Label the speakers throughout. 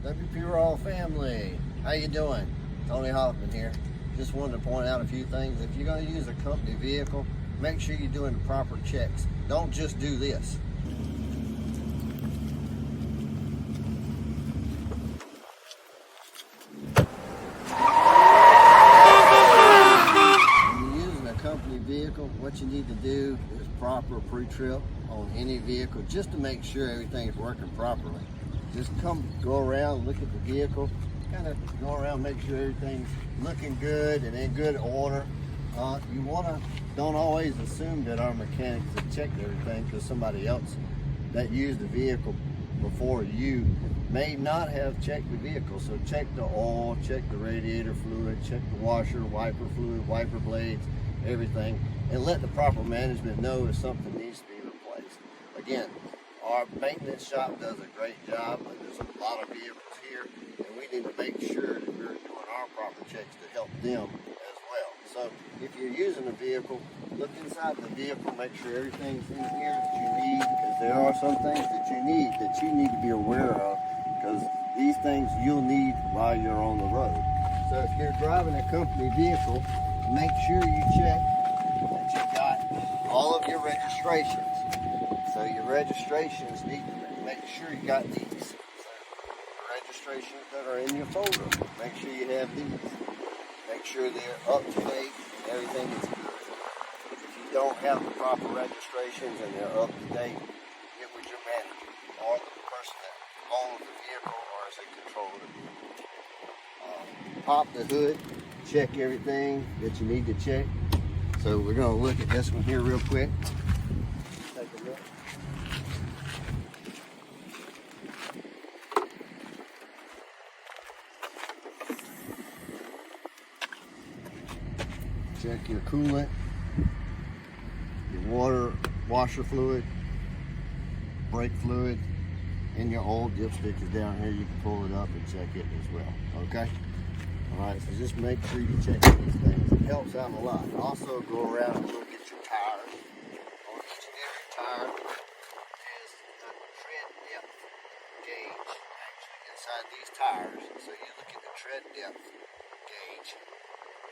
Speaker 1: WP Rawl family, how you doing? Tony Hoffman here. Just wanted to point out a few things. If you're going to use a company vehicle, make sure you're doing the proper checks. Don't just do this. When you're using a company vehicle, what you need to do is proper pre-trip on any vehicle just to make sure everything is working properly. Just go around, look at the vehicle, kind of go around, make sure everything's looking good and in good order. Don't always assume that our mechanics have checked everything, because somebody else that used the vehicle before you may not have checked the vehicle. So check the oil, check the radiator fluid, check the washer, wiper fluid, wiper blades, everything, and let the proper management know if something needs to be replaced. Again, our maintenance shop does a great job, but there's a lot of vehicles here, and we need to make sure that we're doing our proper checks to help them as well. So if you're using a vehicle, look inside the vehicle, make sure everything's in here that you need, because there are some things that you need to be aware of, because these things you'll need while you're on the road. So if you're driving a company vehicle, make sure you check that you've got all of your registrations. So your registrations need to make sure you got these. So the registrations that are in your folder, make sure you have these. Make sure they're up to date and everything is good. If you don't have the proper registrations and they're up to date, get with your manager or the person that owns the vehicle or is in control of the vehicle. Pop the hood, check everything that you need to check. So we're going to look at this one here real quick. Take a look. Check your coolant, your washer fluid, brake fluid, and your oil dipstick is down here. You can pull it up and check it as well, okay? All right, so just make sure you check these things. It helps out a lot. Also, go around and look at your tires. On each and every tire is a tread depth gauge actually inside these tires. So you look at the tread depth gauge,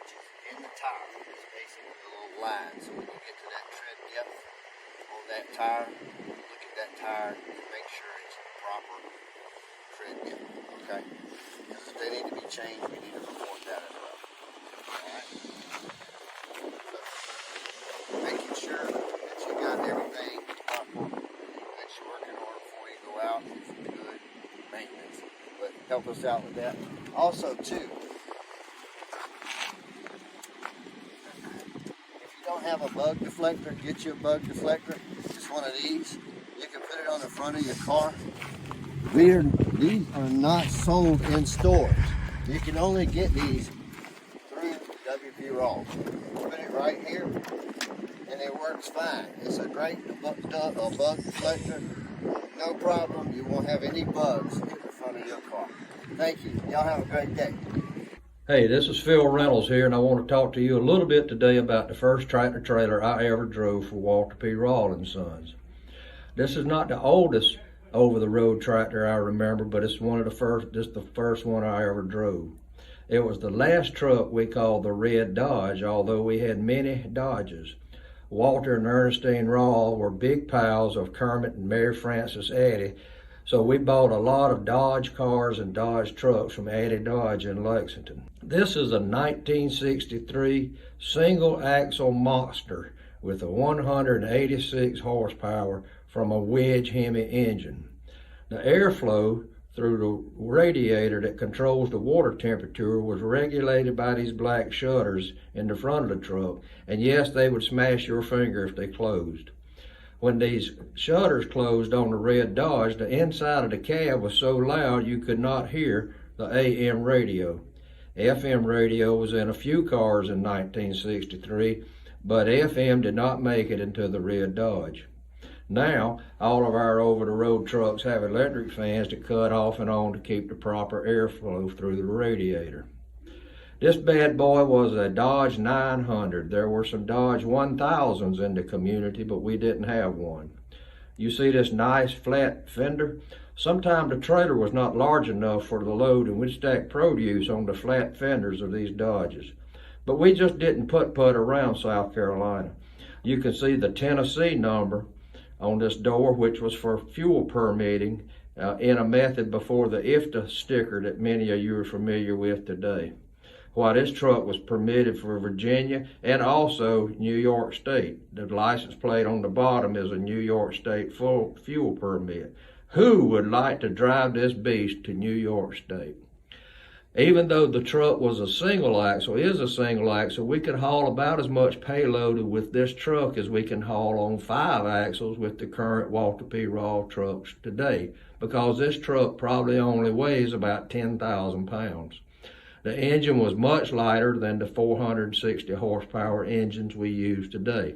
Speaker 1: which is in the tire. It's basically a little line. So when you get to that tread depth on that tire, look at that tire and make sure it's proper tread depth, okay? Because if they need to be changed, we need to report that as well. Alright? So, making sure that you got everything proper, that you work in order before you go out is good maintenance. But help us out with that. Also, too, don't have a bug deflector, get you a bug deflector. Just one of these. You can put it on the front of your car. These are not sold in stores. You can only get these through WP Rawl. Put it right here, and it works fine. It's a great bug deflector. No problem. You won't have any bugs in the front of your car. Thank you. Y'all have a great day.
Speaker 2: Hey, this is Phil Reynolds here, and I want to talk to you a little bit today about the first tractor trailer I ever drove for WP Rawl and Sons. This is not the oldest over-the-road tractor I remember, but it's the first one I ever drove. It was the last truck we called the Red Dodge, although we had many Dodges. Walter and Ernestine Rawl were big pals of Kermit and Mary Frances Addy, so we bought a lot of Dodge cars and Dodge trucks from Addy Dodge in Lexington. This is a 1963 single-axle monster with a 186 horsepower from a wedge Hemi engine. The airflow through the radiator that controls the water temperature was regulated by these black shutters in the front of the truck, and yes, they would smash your finger if they closed. When these shutters closed on the Red Dodge, the inside of the cab was so loud you could not hear the AM radio. FM radio was in a few cars in 1963, but FM did not make it into the Red Dodge. Now, all of our over-the-road trucks have electric fans that cut off and on to keep the proper airflow through the radiator. This bad boy was a Dodge 900. There were some Dodge 1000s in the community, but we didn't have one. You see this nice flat fender? Sometimes the trailer was not large enough for the load and we'd stack produce on the flat fenders of these Dodges. But we just didn't put around South Carolina. You can see the Tennessee number on this door, which was for fuel permitting in a method before the IFTA sticker that many of you are familiar with today. Why, this truck was permitted for Virginia and also New York State. The license plate on the bottom is a New York State fuel permit. Who would like to drive this beast to New York State? Even though the truck was a single axle, we could haul about as much payload with this truck as we can haul on 5 axles with the current WP Rawl trucks today, because this truck probably only weighs about 10,000 pounds. The engine was much lighter than the 460 horsepower engines we use today.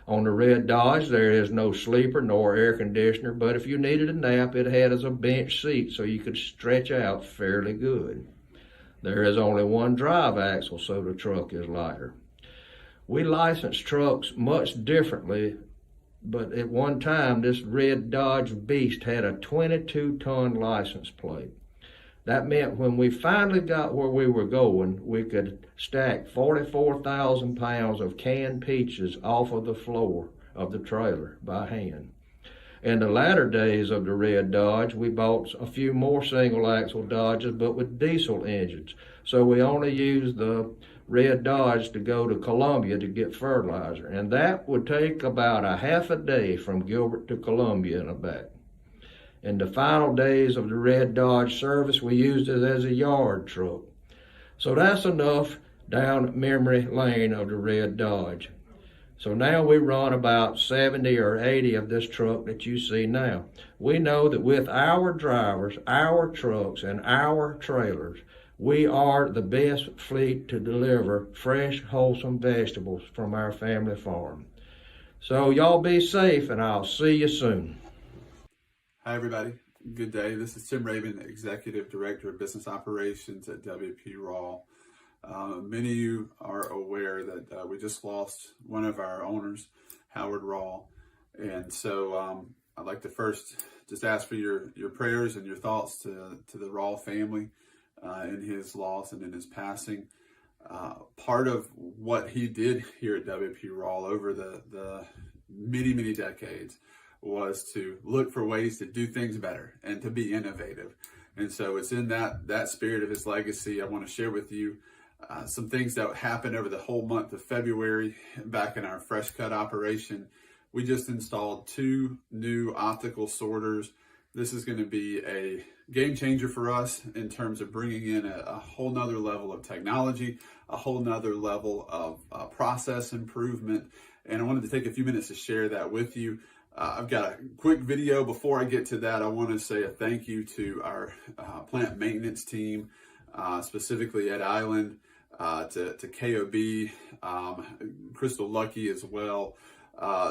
Speaker 2: On the red Dodge, there is no sleeper nor air conditioner, but if you needed a nap, it had as a bench seat so you could stretch out fairly good. There is only one drive axle, so the truck is lighter. We license trucks much differently, but at one time, this red Dodge beast had a 22-ton license plate. That meant when we finally got where we were going, we could stack 44,000 pounds of canned peaches off of the floor of the trailer by hand. In the latter days of the red Dodge, we bought a few more single axle Dodges, but with diesel engines. So we only used the red Dodge to go to Columbia to get fertilizer. And that would take about a half a day from Gilbert to Columbia and back. In the final days of the red Dodge service, we used it as a yard truck. So that's enough down memory lane of the red Dodge. So now we run about 70 or 80 of this truck that you see now. We know that with our drivers, our trucks, and our trailers, we are the best fleet to deliver fresh, wholesome vegetables from our family farm. So y'all be safe, and I'll see you soon.
Speaker 3: Hi, everybody. Good day. This is Tim Raven, Executive Director of Business Operations at WP Rawl. Many of you are aware that we just lost one of our owners, Howard Rawl. And so I'd like to first just ask for your prayers and your thoughts to the Rawl family in his loss and in his passing. Part of what he did here at WP Rawl over the many, many decades was to look for ways to do things better and to be innovative. And so it's in that spirit of his legacy, I want to share with you some things that happened over the whole month of February. Back in our fresh cut operation, we just installed 2 new optical sorters. This is going to be a game changer for us in terms of bringing in a whole nother level of technology, a whole nother level of process improvement. And I wanted to take a few minutes to share that with you. I've got a quick video. Before I get to that, I want to say a thank you to our plant maintenance team, specifically Ed Island, to KOB, Crystal Lucky as well.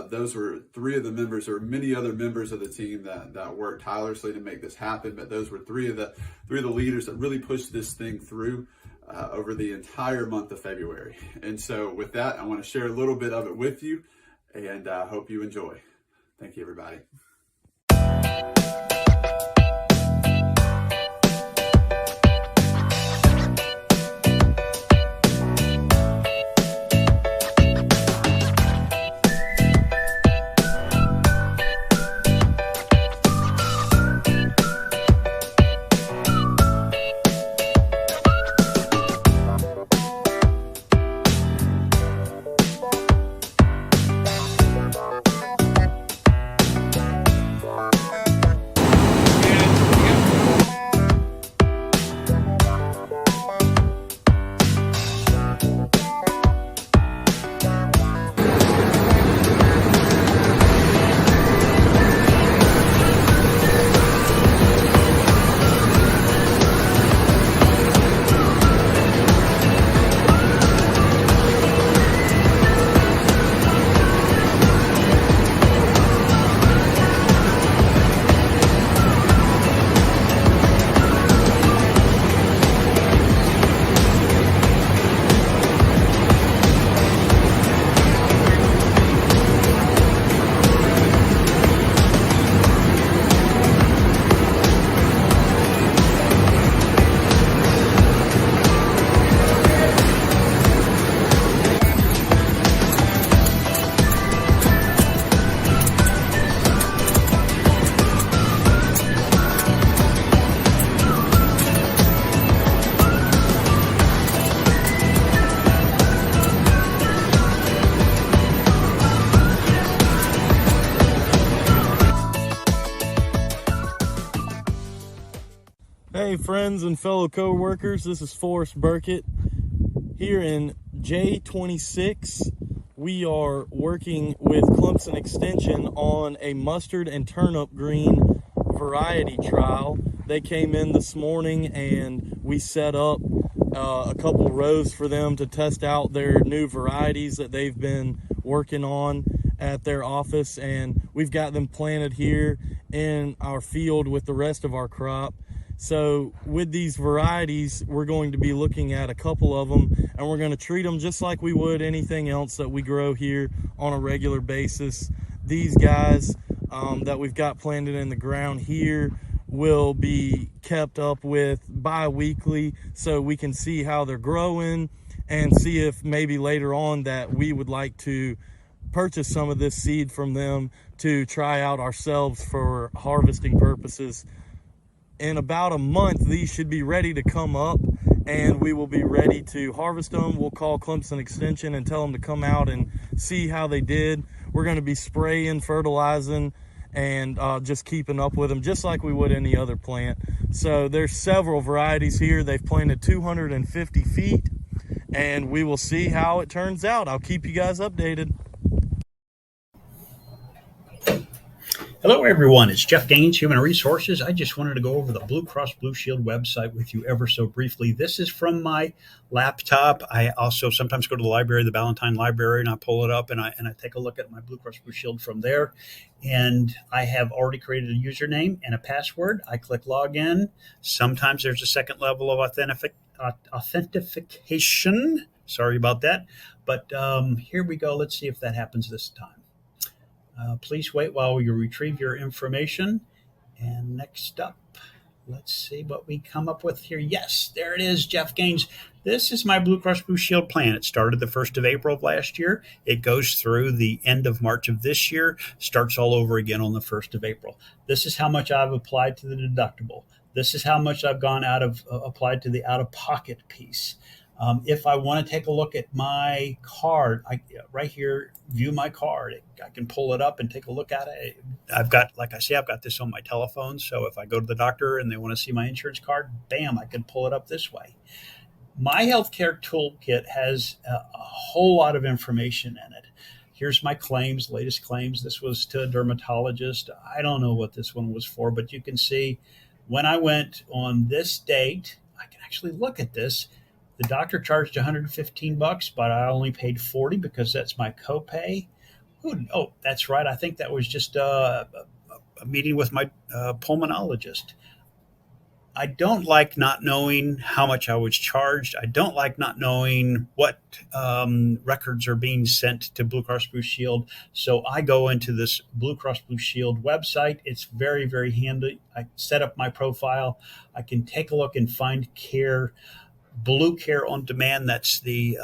Speaker 3: Those were 3 of the members. There were many other members of the team that worked tirelessly to make this happen, but those were 3 of the leaders that really pushed this thing through over the entire month of February. And so with that, I want to share a little bit of it with you, and I hope you enjoy. Thank you, everybody.
Speaker 4: Hey friends and fellow co-workers, this is Forrest Burkett here in J26. We are working with Clemson Extension on a mustard and turnip green variety trial. They came in this morning and we set up a couple rows for them to test out their new varieties that they've been working on at their office, and we've got them planted here in our field with the rest of our crop. So with these varieties, we're going to be looking at a couple of them, and we're going to treat them just like we would anything else that we grow here on a regular basis. These guys that we've got planted in the ground here will be kept up with bi-weekly so we can see how they're growing and see if maybe later on that we would like to purchase some of this seed from them to try out ourselves for harvesting purposes. In about a month, these should be ready to come up and we will be ready to harvest them. We'll call Clemson Extension and tell them to come out and see how they did. We're going to be spraying, fertilizing, and just keeping up with them just like we would any other plant. So there's several varieties here. They've planted 250 feet and we will see how it turns out. I'll keep you guys updated.
Speaker 5: Hello, everyone. It's Jeff Gaines, Human Resources. I just wanted to go over the Blue Cross Blue Shield website with you ever so briefly. This is from my laptop. I also sometimes go to the library, the Ballantine Library, and I pull it up and I take a look at my Blue Cross Blue Shield from there. And I have already created a username and a password. I click login. Sometimes there's a second level of authentication. Sorry about that. But here we go. Let's see if that happens this time. Please wait while you retrieve your information. And next up, let's see what we come up with here. Yes, there it is, Jeff Gaines. This is my Blue Cross Blue Shield plan. It started the 1st of April of last year. It goes through the end of March of this year, starts all over again on the 1st of April. This is how much I've applied to the deductible. This is how much I've applied to the out-of-pocket piece. If I want to take a look at my card, right here, view my card. I can pull it up and take a look at it. I've got this on my telephone. So if I go to the doctor and they want to see my insurance card, bam, I can pull it up this way. My healthcare toolkit has a whole lot of information in it. Here's my claims, latest claims. This was to a dermatologist. I don't know what this one was for, but you can see when I went on this date, I can actually look at this. The doctor charged $115, but I only paid $40 because that's my copay. Oh, that's right. I think that was just a meeting with my pulmonologist. I don't like not knowing how much I was charged. I don't like not knowing what records are being sent to Blue Cross Blue Shield. So I go into this Blue Cross Blue Shield website. It's very, very handy. I set up my profile. I can take a look and find care. Blue Care on Demand, that's the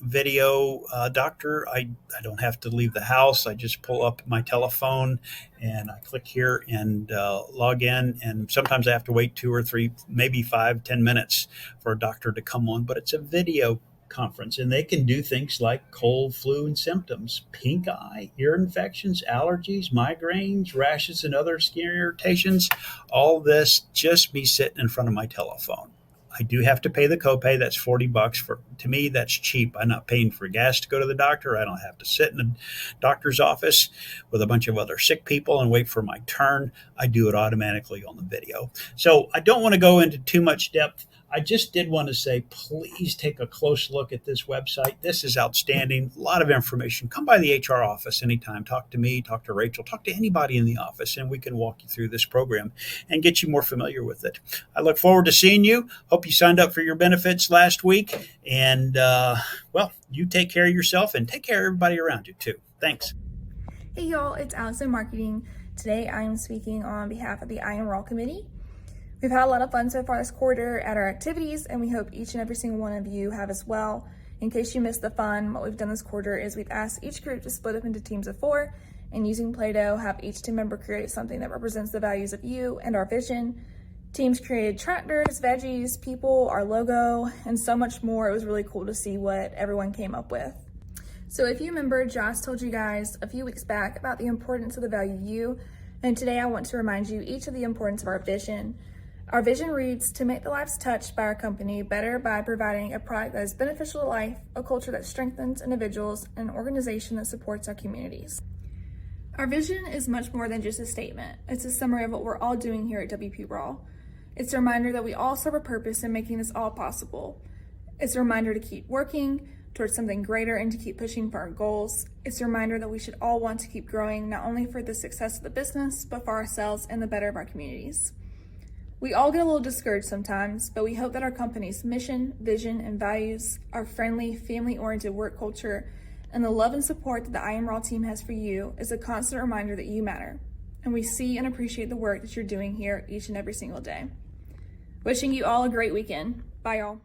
Speaker 5: video doctor. I don't have to leave the house. I just pull up my telephone and I click here and log in. And sometimes I have to wait 2 or 3, maybe 5, 10 minutes for a doctor to come on. But it's a video conference and they can do things like cold, flu, and symptoms, pink eye, ear infections, allergies, migraines, rashes, and other skin irritations. All this just me sitting in front of my telephone. I do have to pay the copay. That's $40. To me, that's cheap. I'm not paying for gas to go to the doctor. I don't have to sit in a doctor's office with a bunch of other sick people and wait for my turn. I do it automatically on the video. So I don't want to go into too much depth. I just did want to say, please take a close look at this website. This is outstanding. A lot of information. Come by the HR office anytime. Talk to me, talk to Rachel, talk to anybody in the office, and we can walk you through this program and get you more familiar with it. I look forward to seeing you. Hope you signed up for your benefits last week. And, you take care of yourself and take care of everybody around you, too. Thanks.
Speaker 6: Hey, y'all. It's Alex in Marketing. Today, I am speaking on behalf of the WP Rawl Committee. We've had a lot of fun so far this quarter at our activities, and we hope each and every single one of you have as well. In case you missed the fun, what we've done this quarter is we've asked each group to split up into teams of 4, and using Play-Doh, have each team member create something that represents the values of you and our vision. Teams created tractors, veggies, people, our logo, and so much more. It was really cool to see what everyone came up with. So if you remember, Josh told you guys a few weeks back about the importance of the value you, and today I want to remind you each of the importance of our vision. Our vision reads, to make the lives touched by our company better by providing a product that is beneficial to life, a culture that strengthens individuals, and an organization that supports our communities. Our vision is much more than just a statement. It's a summary of what we're all doing here at WP Rawl. It's a reminder that we all serve a purpose in making this all possible. It's a reminder to keep working towards something greater and to keep pushing for our goals. It's a reminder that we should all want to keep growing, not only for the success of the business, but for ourselves and the better of our communities. We all get a little discouraged sometimes, but we hope that our company's mission, vision, and values, our friendly, family-oriented work culture, and the love and support that the I Am Raw team has for you is a constant reminder that you matter. And we see and appreciate the work that you're doing here each and every single day. Wishing you all a great weekend. Bye, y'all.